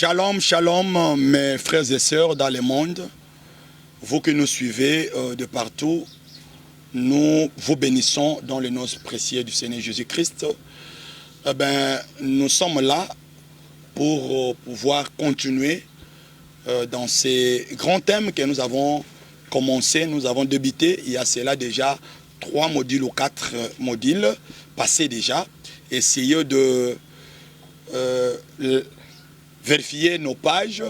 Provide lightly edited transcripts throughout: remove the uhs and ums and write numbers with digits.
Shalom, shalom, mes frères et sœurs dans le monde. Vous que nous suivez de partout, nous vous bénissons dans le nom précieux du Seigneur Jésus-Christ. Nous sommes là pour pouvoir continuer dans ces grands thèmes que nous avons commencé, nous avons débuté. Il y a cela déjà 3 modules ou 4 modules passés déjà. Essayez de vérifier nos pages,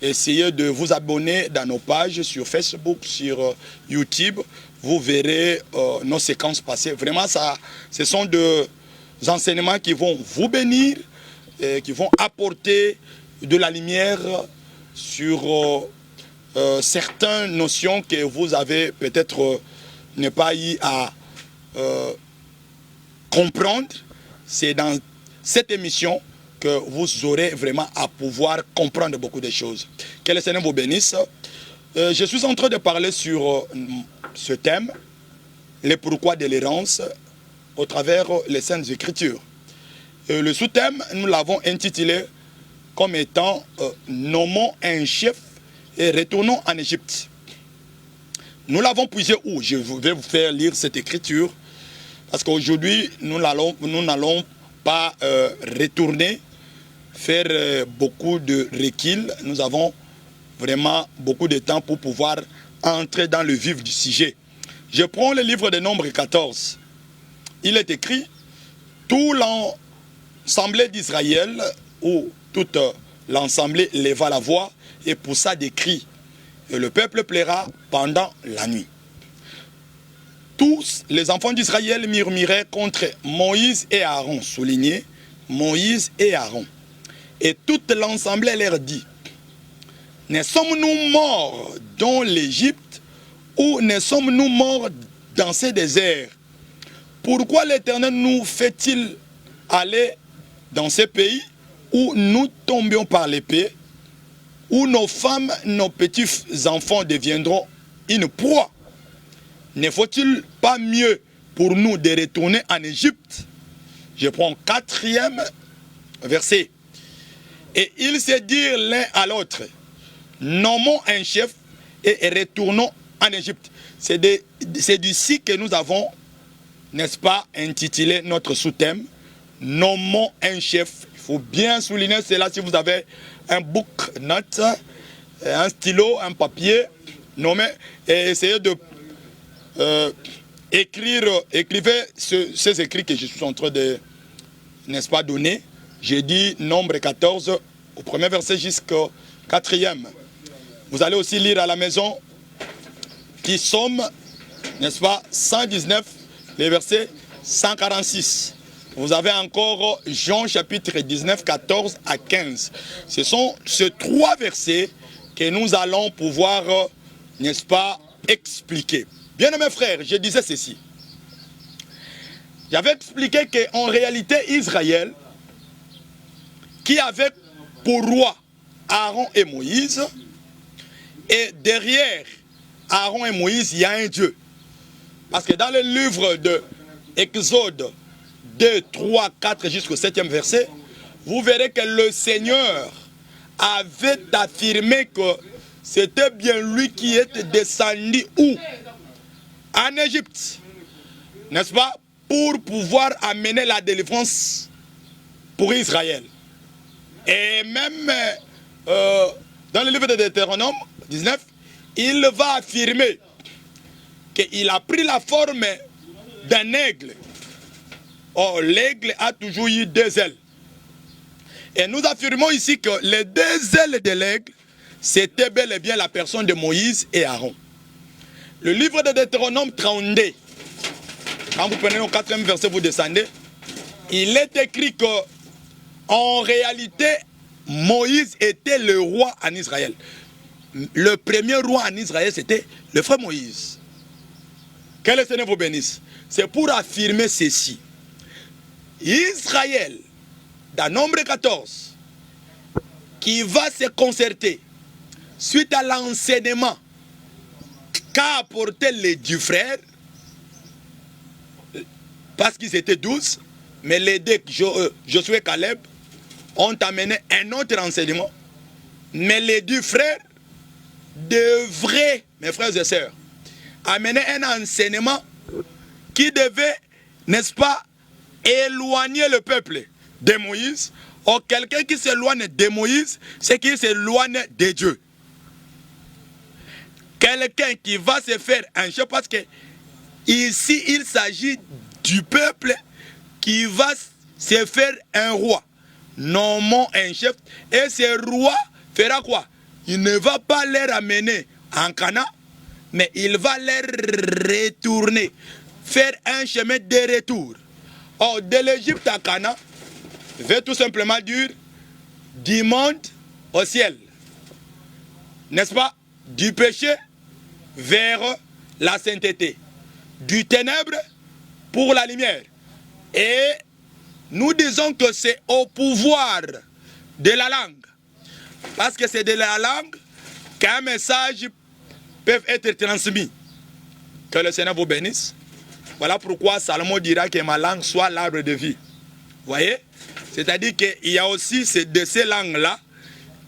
essayez de vous abonner dans nos pages sur Facebook, sur YouTube. Vous verrez nos séquences passées. Vraiment, ce sont des enseignements qui vont vous bénir, et qui vont apporter de la lumière sur certaines notions que vous avez peut-être ne pas eu à comprendre. C'est dans cette émission que vous aurez vraiment à pouvoir comprendre beaucoup de choses. Que le Seigneur vous bénisse. Je suis en train de parler sur ce thème, les pourquoi de l'errance, au travers les Saintes Écritures. Le sous-thème, nous l'avons intitulé comme étant « Nommons un chef et retournons en Égypte ». Nous l'avons puisé où? Je vais vous faire lire cette écriture, parce qu'aujourd'hui, nous n'allons pas retourner, faire beaucoup de recul. Nous avons vraiment beaucoup de temps pour pouvoir entrer dans le vif du sujet. Je prends le livre de Nombres 14. Il est écrit « Tout l'ensemble d'Israël, ou toute l'ensemble leva la voix et poussa des cris, et le peuple pleura pendant la nuit. Tous les enfants d'Israël murmuraient contre Moïse et Aaron, souligné Moïse et Aaron. Et toute l'ensemble leur dit, ne sommes-nous morts dans l'Égypte ou ne sommes-nous morts dans ces déserts? Pourquoi l'Éternel nous fait-il aller dans ces pays où nous tombions par l'épée, où nos femmes, nos petits-enfants deviendront une proie? Ne faut-il pas mieux pour nous de retourner en Égypte? Je prends 4e verset. Et ils se dirent l'un à l'autre, nommons un chef et retournons en Égypte. C'est d'ici que nous avons, n'est-ce pas, intitulé notre sous-thème, nommons un chef. Il faut bien souligner cela si vous avez un book note, un stylo, un papier, nommez et essayez de écrivez ces écrits que je suis en train de, n'est-ce pas, donner. J'ai dit Nombre 14, au premier verset jusqu'au 4e. Vous allez aussi lire à la maison qui sommes, n'est-ce pas, 119, les versets 146. Vous avez encore Jean chapitre 19, 14 à 15. Ce sont ces 3 versets que nous allons pouvoir, n'est-ce pas, expliquer. Bien mes frères, je disais ceci. J'avais expliqué qu'en réalité, Israël, qui avait pour roi Aaron et Moïse, et derrière Aaron et Moïse, il y a un Dieu. Parce que dans le livre de Exode 2, 3, 4 jusqu'au 7e verset, vous verrez que le Seigneur avait affirmé que c'était bien lui qui était descendu où? En Égypte. N'est-ce pas? Pour pouvoir amener la délivrance pour Israël. Et même dans le livre de Deutéronome 19, il va affirmer qu'il a pris la forme d'un aigle. Or, l'aigle a toujours eu 2 ailes. Et nous affirmons ici que les 2 ailes de l'aigle, c'était bel et bien la personne de Moïse et Aaron. Le livre de Deutéronome 32, quand vous prenez au 4e verset, vous descendez, il est écrit que en réalité, Moïse était le roi en Israël. Le premier roi en Israël, c'était le frère Moïse. Que le Seigneur vous bénisse. C'est pour affirmer ceci. Israël, dans Nombre 14, qui va se concerter suite à l'enseignement qu'a apporté les 2 frères, parce qu'ils étaient 12, mais les 2, Josué et Caleb, ont amené un autre enseignement Mais les deux frères devraient, mes frères et sœurs, amener un enseignement qui devait, n'est-ce pas, éloigner le peuple de Moïse. Or, quelqu'un qui s'éloigne de Moïse, c'est qu'il s'éloigne de Dieu. Quelqu'un qui va se faire un chef, parce que ici, il s'agit du peuple qui va se faire un roi. Nommons un chef. Et ce roi fera quoi? Il ne va pas les amener en Canaan, mais il va les retourner, faire un chemin de retour. Or, de l'Égypte à Canaan, veut tout simplement dire du monde au ciel. N'est-ce pas? Du péché vers la sainteté. Du ténèbre pour la lumière. Et nous disons que c'est au pouvoir de la langue. Parce que c'est de la langue qu'un message peut être transmis. Que le Seigneur vous bénisse. Voilà pourquoi Salomon dira que ma langue soit l'arbre de vie. Vous voyez? C'est-à-dire qu'il y a aussi de ces langues-là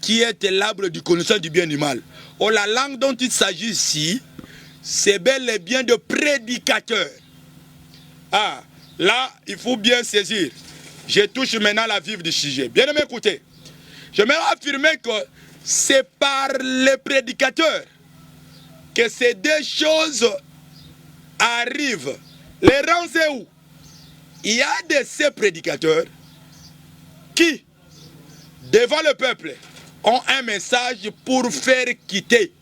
qui est l'arbre du connaissance du bien et du mal. Or, la langue dont il s'agit ici, c'est bel et bien de prédicateur. Ah, là, il faut bien saisir. Je touche maintenant la vive du sujet. Bien aimé, écoutez. Je vais affirmer que c'est par les prédicateurs que ces deux choses arrivent. Les rangs, c'est où? Il y a de ces prédicateurs qui, devant le peuple, ont un message pour faire quitter.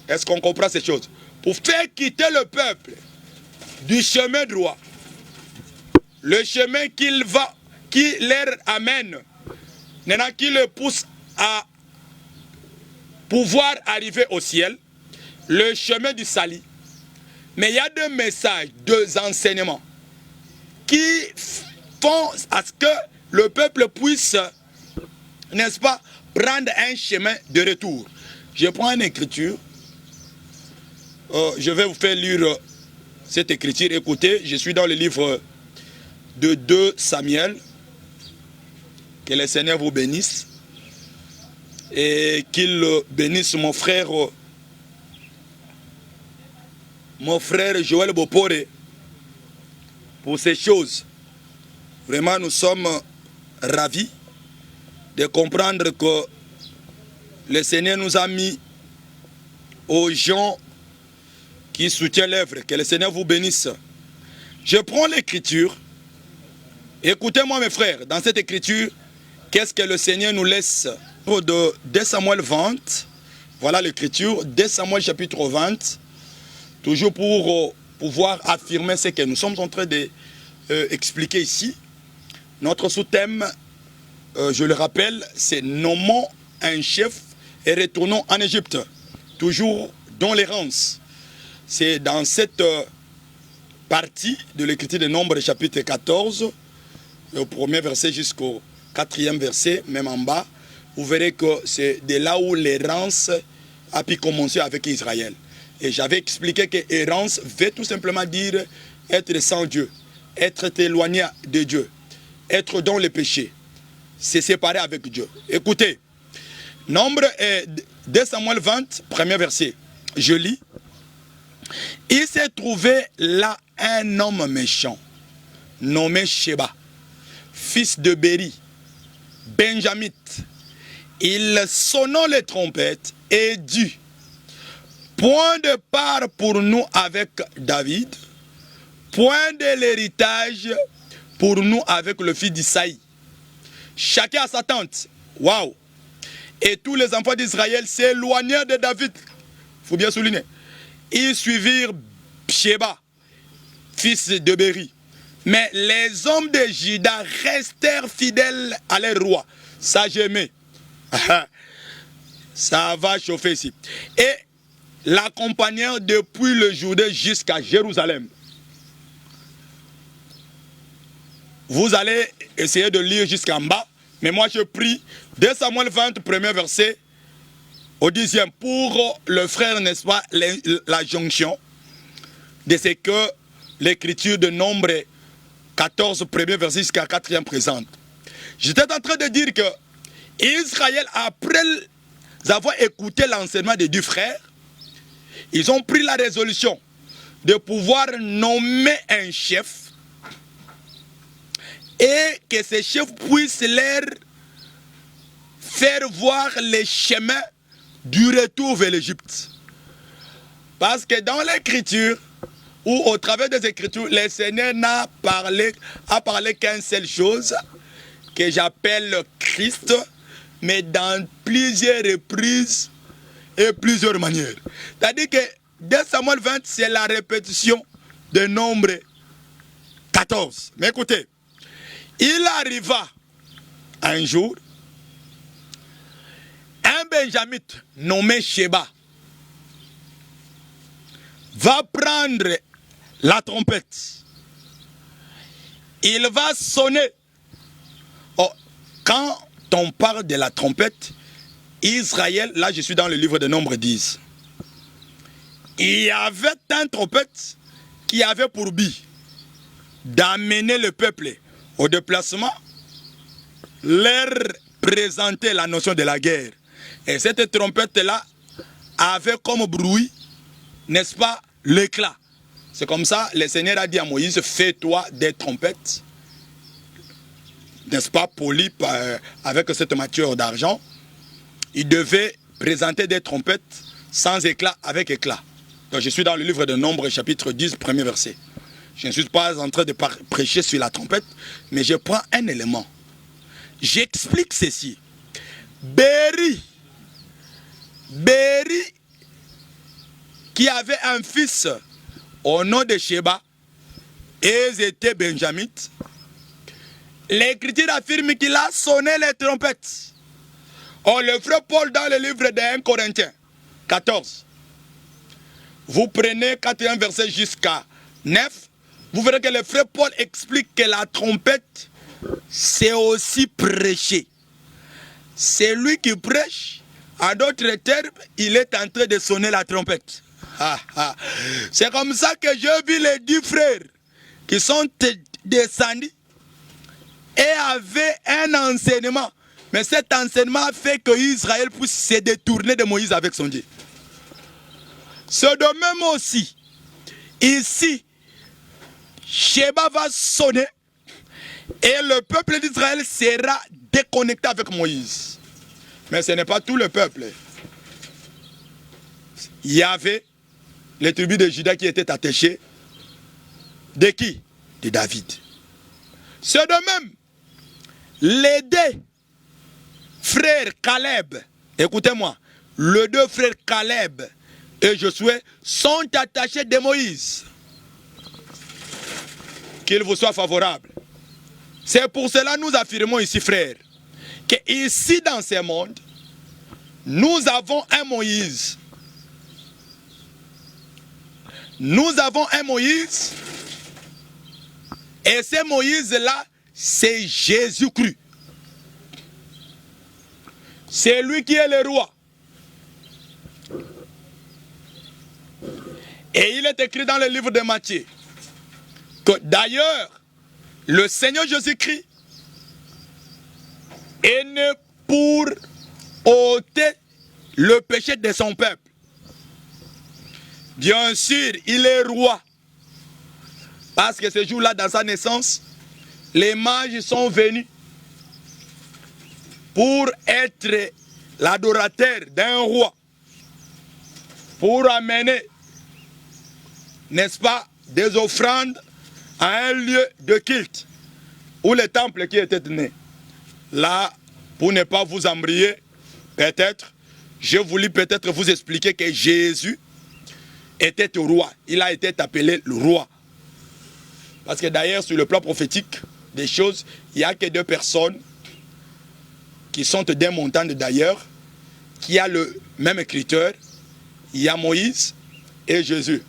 Est-ce qu'on comprend ces choses? Pour faire quitter le peuple du chemin droit, le chemin qui leur amène, qui le pousse à pouvoir arriver au ciel, le chemin du salut. Mais il y a deux messages, deux enseignements qui font à ce que le peuple puisse, n'est-ce pas, prendre un chemin de retour. Je prends une écriture. Je vais vous faire lire cette écriture. Écoutez, je suis dans le livre de 2 Samuel. Que le Seigneur vous bénisse. Et qu'il bénisse mon frère Joël Bopore pour ces choses. Vraiment, nous sommes ravis de comprendre que le Seigneur nous a mis aux gens qui soutiennent l'œuvre. Que le Seigneur vous bénisse. Je prends l'écriture. Écoutez-moi mes frères, dans cette écriture, qu'est-ce que le Seigneur nous laisse? De 2 Samuel 20, voilà l'écriture, 2 Samuel chapitre 20, toujours pour pouvoir affirmer ce que nous sommes en train d'expliquer ici. Notre sous-thème, je le rappelle, c'est nommons un chef et retournons en Égypte, toujours dans l'errance. C'est dans cette partie de l'écriture des Nombres, chapitre 14, au premier verset jusqu'au 4e verset, même en bas, vous verrez que c'est de là où l'errance a pu commencer avec Israël. Et j'avais expliqué que errance veut tout simplement dire être sans Dieu, être éloigné de Dieu, être dans le péché, se séparer avec Dieu. Écoutez, Nombre 2 Samuel 20, premier verset, je lis. Il s'est trouvé là un homme méchant, nommé Sheba, fils de Béri, benjamite. Il sonnant les trompettes et dit, point de part pour nous avec David, point de l'héritage pour nous avec le fils d'Isaïe. Chacun à sa tente. Waouh! Et tous les enfants d'Israël s'éloignèrent de David. Il faut bien souligner. Ils suivirent Sheba, fils de Béri. Mais les hommes de Juda restèrent fidèles à leur roi. Ça j'aimais. Ça va chauffer ici. Et l'accompagnèrent depuis le Jourdain jusqu'à Jérusalem. Vous allez essayer de lire jusqu'en bas. Mais moi je prie 2 Samuel 20, premier verset au 10e. Pour le frère, n'est-ce pas, la jonction de ce que l'écriture de Nombre 14, premier verset jusqu'à 4e présente. J'étais en train de dire que Israël, après avoir écouté l'enseignement des deux frères, ils ont pris la résolution de pouvoir nommer un chef et que ce chef puisse leur faire voir les chemins du retour vers l'Égypte. Parce que dans l'écriture, ou au travers des écritures, le Seigneur n'a parlé qu'une seule chose, que j'appelle Christ, mais dans plusieurs reprises et plusieurs manières. C'est-à-dire que 2 Samuel 20, c'est la répétition de nombre 14. Mais écoutez, il arriva un jour, un Benjamite nommé Sheba va prendre la trompette. Il va sonner. Oh, quand on parle de la trompette, Israël, là je suis dans le livre de Nombre 10. Il y avait un trompette qui avait pour but d'amener le peuple au déplacement, leur présenter la notion de la guerre. Et cette trompette-là avait comme bruit, n'est-ce pas, l'éclat. C'est comme ça, le Seigneur a dit à Moïse, fais-toi des trompettes, n'est-ce pas, polies avec cette matière d'argent. Il devait présenter des trompettes sans éclat, avec éclat. Donc je suis dans le livre de Nombre, chapitre 10, premier verset. Je ne suis pas en train de prêcher sur la trompette, mais je prends un élément. J'explique ceci. Béri, qui avait un fils au nom de Sheba, et ils étaient benjamites, l'Écriture affirme qu'il a sonné les trompettes. On le frère Paul dans le livre de 1 Corinthiens 14. Vous prenez 4 verset jusqu'à 9, vous verrez que le frère Paul explique que la trompette, c'est aussi prêcher. C'est lui qui prêche. En d'autres termes, il est en train de sonner la trompette. C'est comme ça que je vis les 10 frères qui sont descendus et avaient un enseignement. Mais cet enseignement a fait que Israël puisse se détourner de Moïse avec son Dieu. C'est de même aussi, ici, Sheba va sonner et le peuple d'Israël sera déconnecté avec Moïse. Mais ce n'est pas tout le peuple. Il y avait les tribus de Juda qui étaient attachées. De qui? De David. C'est de même, les deux frères Caleb, écoutez-moi, les deux frères Caleb et Josué sont attachés de Moïse. Qu'il vous soit favorable. C'est pour cela que nous affirmons ici, frères, que ici dans ce monde, nous avons un Moïse. Nous avons un Moïse. Et ce Moïse-là, c'est Jésus-Christ. C'est lui qui est le roi. Et il est écrit dans le livre de Matthieu que d'ailleurs, le Seigneur Jésus-Christ est né pour ôter le péché de son peuple. Bien sûr, il est roi. Parce que ce jour-là, dans sa naissance, les mages sont venus pour être l'adorateur d'un roi. Pour amener, n'est-ce pas, des offrandes à un lieu de culte où le temple qui était né. Là, pour ne pas vous embrouiller, peut-être, je voulais peut-être vous expliquer que Jésus était au roi. Il a été appelé le roi. Parce que d'ailleurs, sur le plan prophétique des choses, il n'y a que 2 personnes qui sont d'un montant d'ailleurs, qui a le même écriteur. Il y a Moïse et Jésus.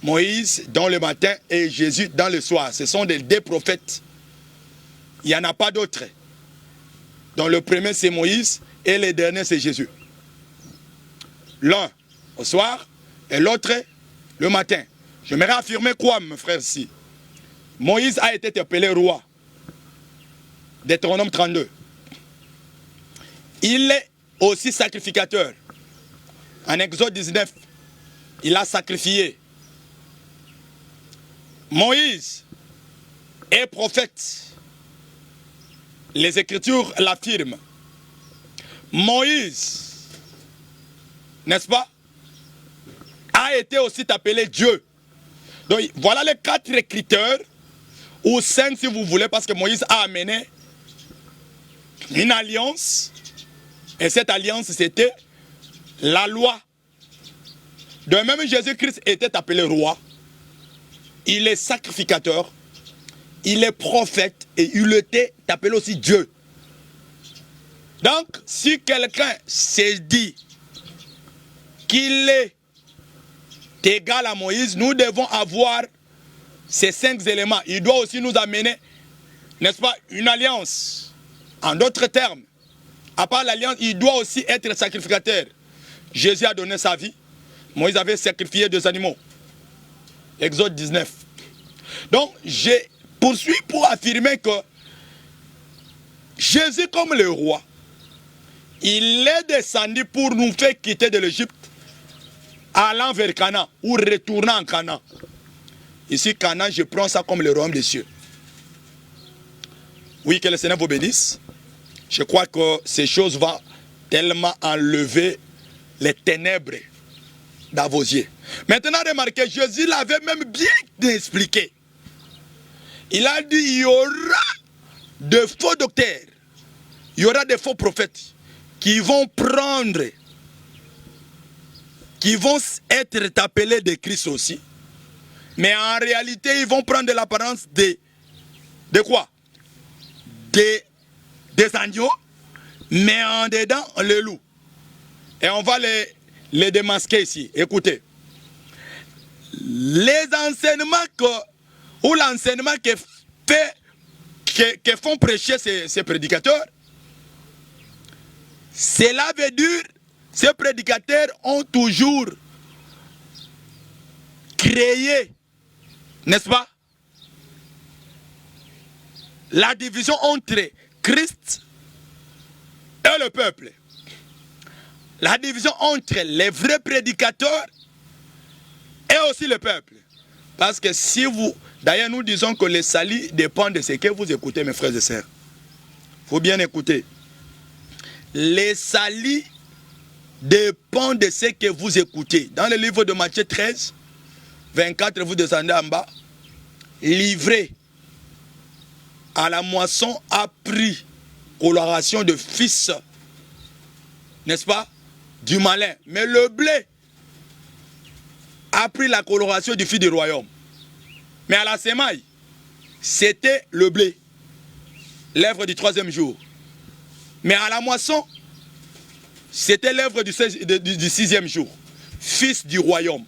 Moïse dans le matin et Jésus dans le soir. Ce sont des 2 prophètes. Il n'y en a pas d'autres. Donc le premier c'est Moïse et le dernier c'est Jésus. L'un au soir et l'autre le matin. J'aimerais affirmer quoi, mes frères, ici? Moïse a été appelé roi. Deutéronome 32. il est aussi sacrificateur. En Exode 19, il a sacrifié. Moïse est prophète. Les Écritures l'affirment. Moïse, n'est-ce pas, a été aussi appelé Dieu. Donc voilà les 4 critères, ou 5 si vous voulez, parce que Moïse a amené une alliance. Et cette alliance, c'était la loi. De même, Jésus-Christ était appelé roi. Il est sacrificateur. Il est prophète. Et il était appelé aussi Dieu. Donc, si quelqu'un s'est dit qu'il est égal à Moïse, nous devons avoir ces 5 éléments. Il doit aussi nous amener, n'est-ce pas, une alliance. En d'autres termes, à part l'alliance, il doit aussi être sacrificateur. Jésus a donné sa vie. Moïse avait sacrifié 2 animaux. Exode 19. Donc, je poursuis pour affirmer que Jésus, comme le roi, il est descendu pour nous faire quitter de l'Égypte, allant vers Canaan, ou retournant en Canaan. Ici, Canaan, je prends ça comme le royaume des cieux. Oui, que le Seigneur vous bénisse. Je crois que ces choses vont tellement enlever les ténèbres dans vos yeux. Maintenant, remarquez, Jésus l'avait même bien expliqué. Il a dit, il y aura de faux docteurs, il y aura des faux prophètes qui vont prendre, qui vont être appelés de Christ aussi. Mais en réalité, ils vont prendre l'apparence de quoi? Des agneaux, mais en dedans, les loups. Et on va les démasquer ici. Écoutez. Les enseignements ou l'enseignement que font prêcher ces prédicateurs, cela veut dire ces prédicateurs ont toujours créé, n'est-ce pas, la division entre Christ et le peuple. La division entre les vrais prédicateurs et aussi le peuple. Parce que si vous... D'ailleurs, nous disons que le salut dépend de ce que vous écoutez, mes frères et sœurs. Il faut bien écouter. Le salut dépend de ce que vous écoutez. Dans le livre de Matthieu 13, 24, vous descendez en bas. Livré à la moisson a pris coloration de fils, n'est-ce pas, du malin. Mais le blé a pris la coloration du fils du royaume. Mais à la semaille, c'était le blé, l'œuvre du 3e jour. Mais à la moisson, c'était l'œuvre du 6e jour, fils du royaume.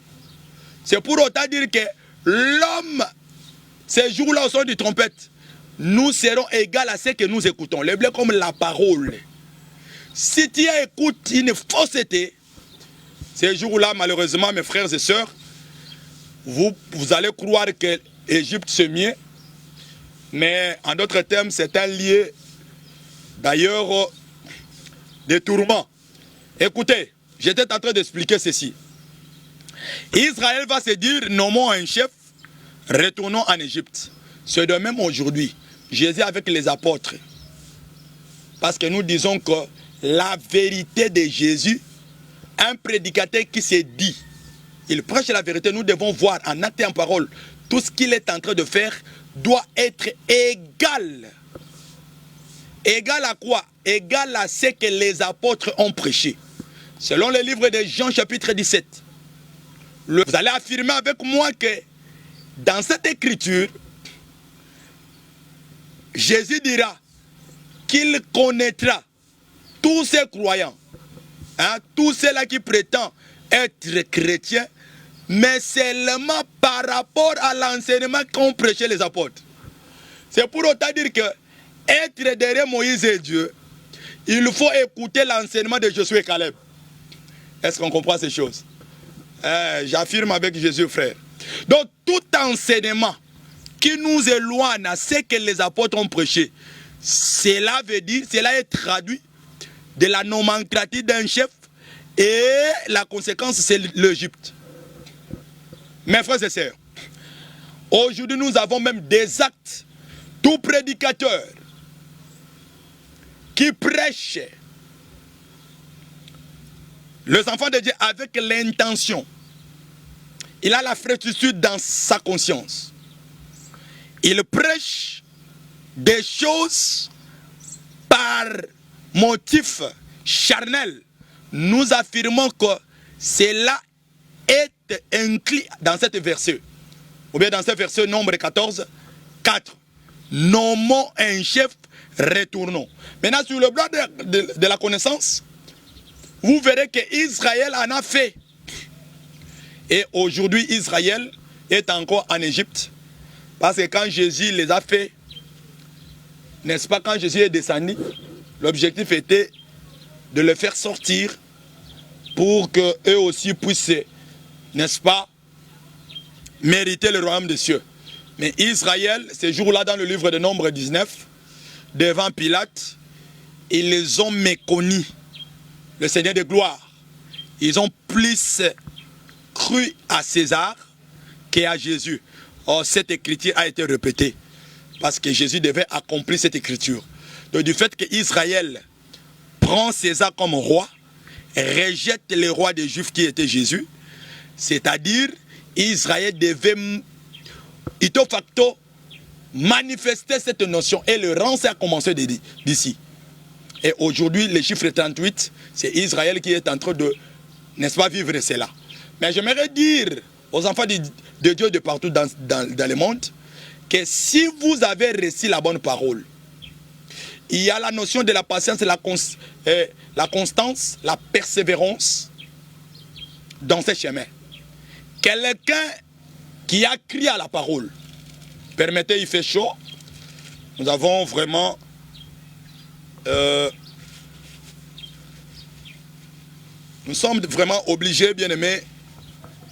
C'est pour autant dire que l'homme, ces jours-là au son du trompette, nous serons égaux à ce que nous écoutons. Le blé comme la parole. Si tu écoutes une fausseté, ces jours-là, malheureusement, mes frères et sœurs, vous allez croire que l'Égypte c'est mieux, mais en d'autres termes, c'est un lieu, d'ailleurs, de tourments. Écoutez, j'étais en train d'expliquer ceci. Israël va se dire, nommons un chef, retournons en Égypte. C'est de même aujourd'hui. Jésus avec les apôtres. Parce que nous disons que la vérité de Jésus, un prédicateur qui se dit, il prêche la vérité, nous devons voir en acte et en parole, tout ce qu'il est en train de faire doit être égal. Égal à quoi? Égal à ce que les apôtres ont prêché. Selon le livre de Jean chapitre 17, vous allez affirmer avec moi que dans cette écriture, Jésus dira qu'il connaîtra tous ces croyants, tous ceux-là qui prétendent être chrétiens, mais seulement par rapport à l'enseignement qu'ont prêché les apôtres. C'est pour autant dire que être derrière Moïse et Dieu, il faut écouter l'enseignement de Josué et Caleb. Est-ce qu'on comprend ces choses? J'affirme avec Jésus, frère. Donc, tout enseignement qui nous éloigne à ce que les apôtres ont prêché, cela veut dire, cela est traduit de la nomenclature d'un chef et la conséquence c'est l'Égypte. Mes frères et sœurs, aujourd'hui nous avons même des actes, tout prédicateur qui prêche les enfants de Dieu avec l'intention. Il a la fraîcheur dans sa conscience. Il prêche des choses par motif charnel. Nous affirmons que cela est inclus dans cette verset. Ou bien dans ce verset nombre 14, 4. Nommons un chef, retournons. Maintenant sur le plan de la connaissance, vous verrez que Israël en a fait. Et aujourd'hui, Israël est encore en Égypte. Parce que quand Jésus les a fait, n'est-ce pas, quand Jésus est descendu, l'objectif était de le faire sortir pour qu'eux aussi puissent, n'est-ce pas, mériter le royaume des cieux. Mais Israël, ce jour-là, dans le livre de Nombre 19, devant Pilate, ils les ont méconnus, le Seigneur de gloire. Ils ont plus cru à César qu'à Jésus. Or, cette écriture a été répétée parce que Jésus devait accomplir cette écriture. Donc, du fait qu'Israël prend César comme roi, rejette le roi des Juifs qui était Jésus, c'est-à-dire Israël devait ipso facto manifester cette notion et le rang a commencé d'ici. Et aujourd'hui, le chiffre 38, c'est Israël qui est en train de, n'est-ce pas, vivre cela. Mais j'aimerais dire aux enfants de Dieu de partout dans le monde que si vous avez reçu la bonne parole, il y a la notion de la patience, la constance, la persévérance dans ce chemin. Quelqu'un qui a crié à la parole, permettez, il fait chaud, nous avons vraiment nous sommes vraiment obligés, bien aimés,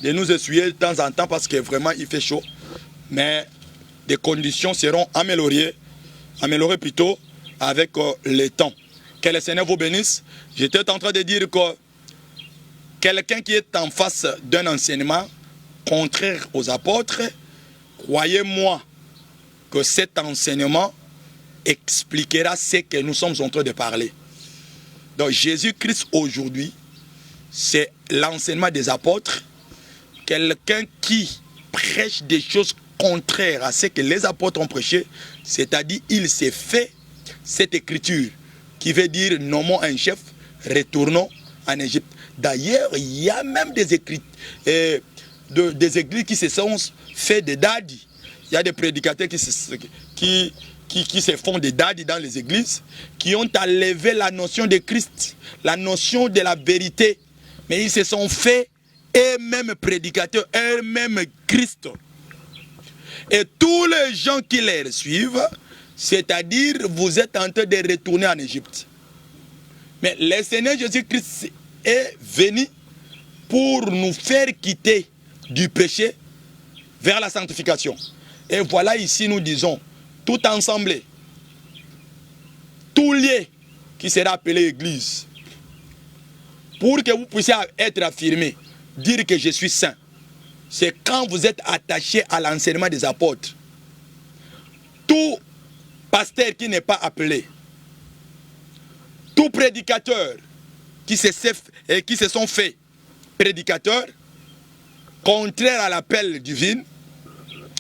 de nous essuyer de temps en temps parce que vraiment il fait chaud. Mais des conditions seront améliorées plutôt avec le temps. Que le Seigneur vous bénisse. J'étais en train de dire que quelqu'un qui est en face d'un enseignement contraire aux apôtres, croyez-moi que cet enseignement expliquera ce que nous sommes en train de parler. Donc Jésus-Christ aujourd'hui, c'est l'enseignement des apôtres. Quelqu'un qui prêche des choses contraires à ce que les apôtres ont prêché, c'est-à-dire il s'est fait cette écriture qui veut dire nommons un chef, retournons en Égypte. D'ailleurs, il y a même des églises qui se sont fait des dadis. Il y a des prédicateurs qui se font des dadis dans les églises, qui ont enlevé la notion de Christ, la notion de la vérité. Mais ils se sont fait eux-mêmes prédicateurs, eux-mêmes Christ. Et tous les gens qui les suivent, c'est-à-dire vous êtes en train de retourner en Égypte. Mais le Seigneur Jésus-Christ est venu pour nous faire quitter du péché vers la sanctification. Et voilà ici nous disons, tout ensemble, tout lié qui sera appelé Église, pour que vous puissiez être affirmé, dire que je suis saint, c'est quand vous êtes attaché à l'enseignement des apôtres. Tout pasteur qui n'est pas appelé, tout prédicateur qui se sont faits prédicateurs, contraire à l'appel divin.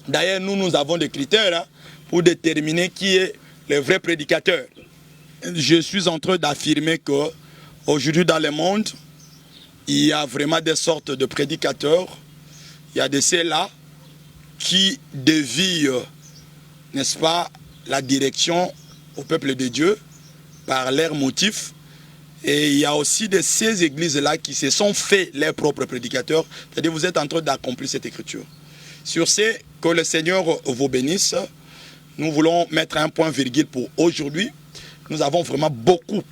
D'ailleurs, nous avons des critères pour déterminer qui est le vrai prédicateur. Je suis en train d'affirmer que aujourd'hui dans le monde, il y a vraiment des sortes de prédicateurs. Il y a de ceux-là qui dévient, n'est-ce pas, la direction au peuple de Dieu par leurs motifs. Et il y a aussi de ces églises-là qui se sont fait leurs propres prédicateurs. C'est-à-dire vous êtes en train d'accomplir cette écriture. Sur ce, que le Seigneur vous bénisse. Nous voulons mettre un point virgule pour aujourd'hui. Nous avons vraiment beaucoup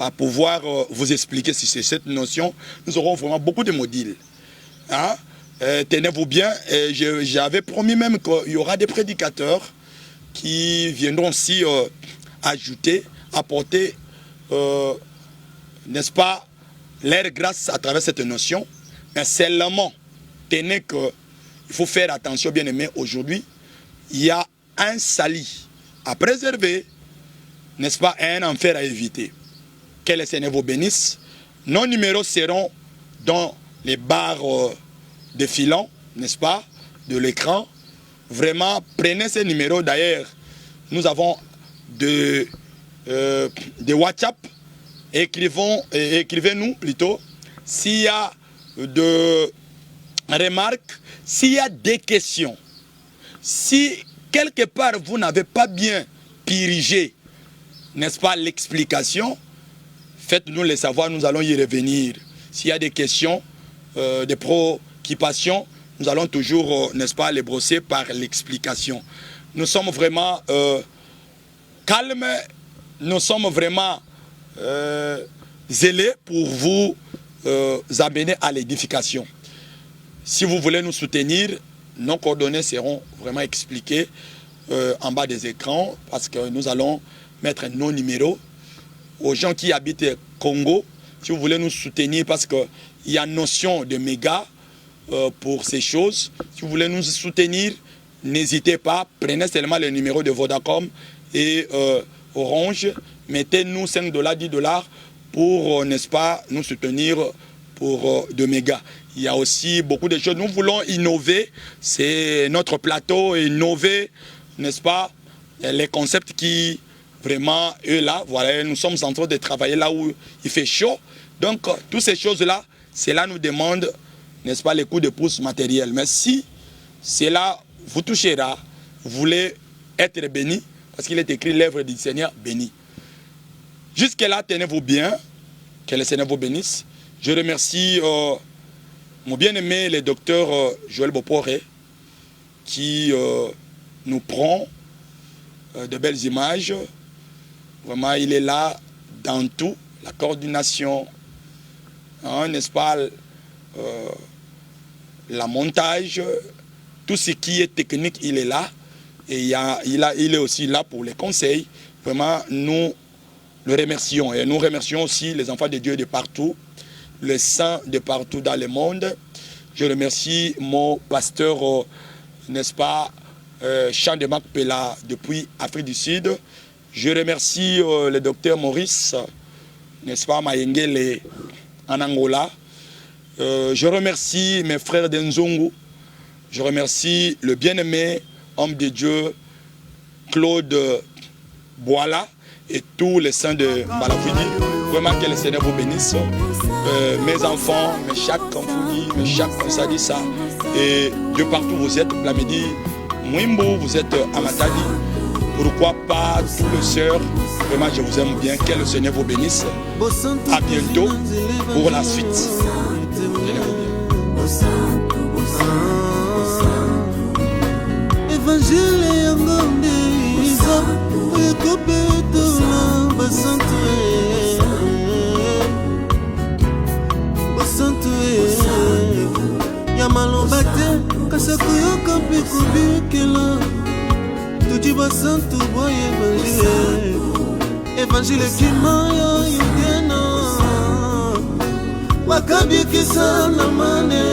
à pouvoir vous expliquer si c'est cette notion. Nous aurons vraiment beaucoup de modules. Hein? Tenez-vous bien. J'avais promis même qu'il y aura des prédicateurs qui viendront aussi ajouter, apporter n'est-ce pas, leur grâce à travers cette notion. Mais seulement, tenez que il faut faire attention, bien aimé, aujourd'hui, il y a un salut à préserver, n'est-ce pas, et un enfer à éviter. Que le Seigneur vous bénisse. Nos numéros seront dans les barres défilants, n'est-ce pas, de l'écran. Vraiment, prenez ces numéros. D'ailleurs, nous avons de WhatsApp. Écrivez-nous plutôt s'il y a de remarques, s'il y a des questions. Si quelque part vous n'avez pas bien dirigé, n'est-ce pas, l'explication, faites-nous le savoir, nous allons y revenir. S'il y a des questions, des préoccupations, nous allons toujours, n'est-ce pas, les brosser par l'explication. Nous sommes vraiment calmes, nous sommes vraiment zélés pour vous amener à l'édification. Si vous voulez nous soutenir, nos coordonnées seront vraiment expliquées en bas des écrans parce que nous allons mettre nos numéros aux gens qui habitent Congo. Si vous voulez nous soutenir parce qu'il y a notion de méga pour ces choses, si vous voulez nous soutenir, n'hésitez pas, prenez seulement le numéro de Vodacom et Orange, mettez-nous 5 $, 10 $ pour, n'est-ce pas, nous soutenir pour de méga. Il y a aussi beaucoup de choses. Nous voulons innover, c'est notre plateau, innover, n'est-ce pas, les concepts qui vraiment, eux là, voilà, nous sommes en train de travailler là où il fait chaud. Donc, toutes ces choses-là, cela nous demande, n'est-ce pas, les coups de pouce matériels. Mais si cela vous touchera, vous voulez être béni, parce qu'il est écrit l'œuvre du Seigneur béni. Jusque-là, tenez-vous bien, que le Seigneur vous bénisse. Je remercie mon bien-aimé, le docteur Joël Boporé, qui nous prend de belles images. Vraiment, il est là dans tout, la coordination, hein, n'est-ce pas, la montage, tout ce qui est technique, il est là. Et il est aussi là pour les conseils. Vraiment, nous le remercions. Et nous remercions aussi les enfants de Dieu de partout, les saints de partout dans le monde. Je remercie mon pasteur, n'est-ce pas, Jean de Macpela depuis Afrique du Sud. Je remercie le docteur Maurice, n'est-ce pas, Mayengele en Angola. Je remercie mes frères d'Enzongo. Je remercie le bien-aimé homme de Dieu, Claude Boala, et tous les saints de Malafini. Vraiment que le Seigneur vous bénisse. Mes enfants, mes chaque Kamfouni, mes chaque Sadissa, et de partout vous êtes, Blamedi, Mwimbo, vous êtes à Matadi. Pourquoi pas tous les sœurs, vraiment je vous aime bien, que le Seigneur vous bénisse. À bientôt pour la suite. Évangile yangonde iza ekopetola basantue ya maloba te kasi koyoka mpe kobikela tudi basantu boye évangile kimaya yokena bakabikisa na mane